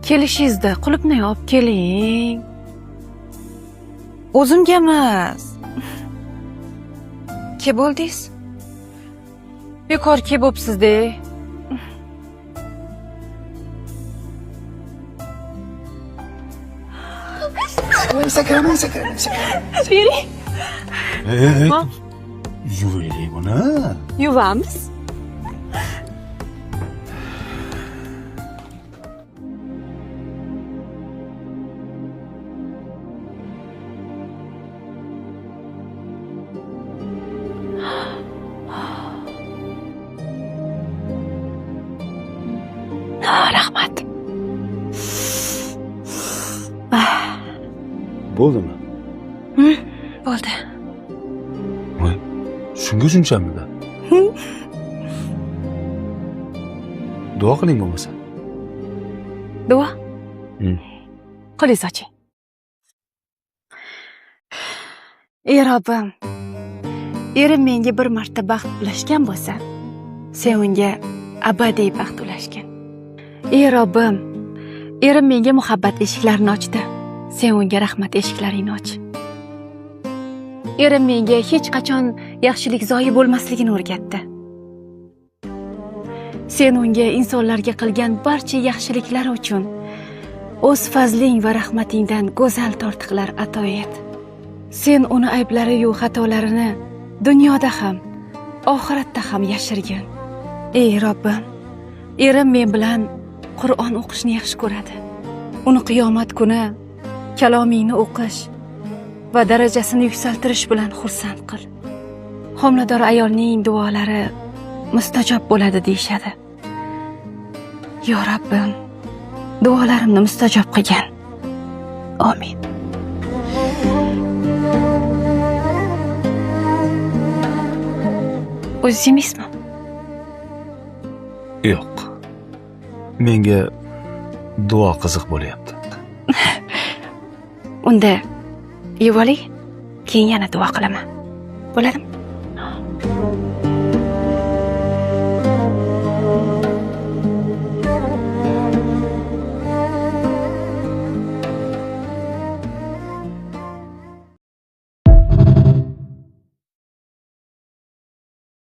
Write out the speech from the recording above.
Kelishingizda qulupni olib keling. O'zimga emas. Ke bo'ldingiz? Bekor kelib o'psiz-da. Sakramang. Bering. Ha? Yuvaylik buni. Yuvamiz. Rahmat. Bo'ldimi? Bo'ldi. Voy, shunga shunchamidi? Duo qiling bo'lmasa. Duo. Qo'lingizni oching. Ey Robbim, erim menga bir marta baxt ulashgan bo'lsa, sen unga abadiy baxt ulashgin. Ey Robbim, erim menga muhabbat eshiklarini ochdi. Sen unga rahmat eshiklaringni och. Erim menga hech qachon yaxshilik zoyi bo'lmasligini o'rgatdi. Sen unga insonlarga qilgan barcha yaxshiliklari uchun o'z fazling va rahmatingdan go'zal tortiqlar ato et. Sen uni ayblari yu xatolarini dunyoda ham, oxiratda ham yashirgin. Ey Robbim, erim men bilan Qur'on o'qishni yaxshi ko'radi. Uni qiyomat kuni kalomingni o'qish va darajasini yuksaltirish bilan xursand qil. Homilador ayolning duolari mustajob bo'ladi deyshadi. Yo Robbim, duolarimni mustajob qilgin. Amin. O'zingizmi? Yo'q. Menga duo qiziq bo'lyapti. Unda yuvalik, keyin yana duo qilaman. Bo'ladimi?